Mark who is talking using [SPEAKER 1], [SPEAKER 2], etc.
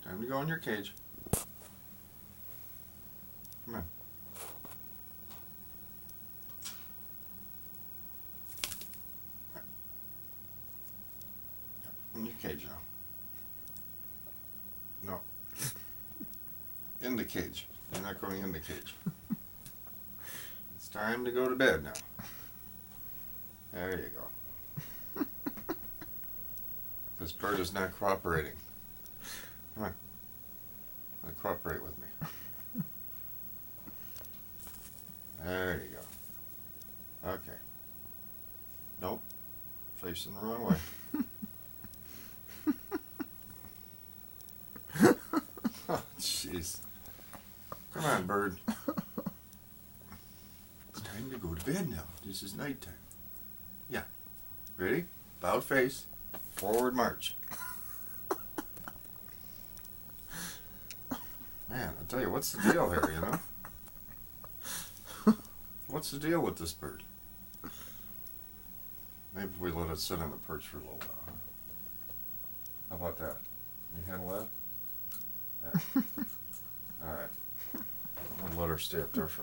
[SPEAKER 1] Time to go in your cage. Come on. In your cage now. No. In the cage. You're not going in the cage. It's time to go to bed now. There you go. This bird is not cooperating. Come on. Cooperate with me. There you go. Okay. Nope. Facing the wrong way. Oh, jeez. Come on, bird. It's time to go to bed now. This is nighttime. Yeah. Ready? Bowed face. Forward march. Man, I tell you, what's the deal here, you know? What's the deal with this bird? Maybe we let it sit on the perch for a little while, huh? How about that? Can you handle that? There. All right. I'll let her stay up there for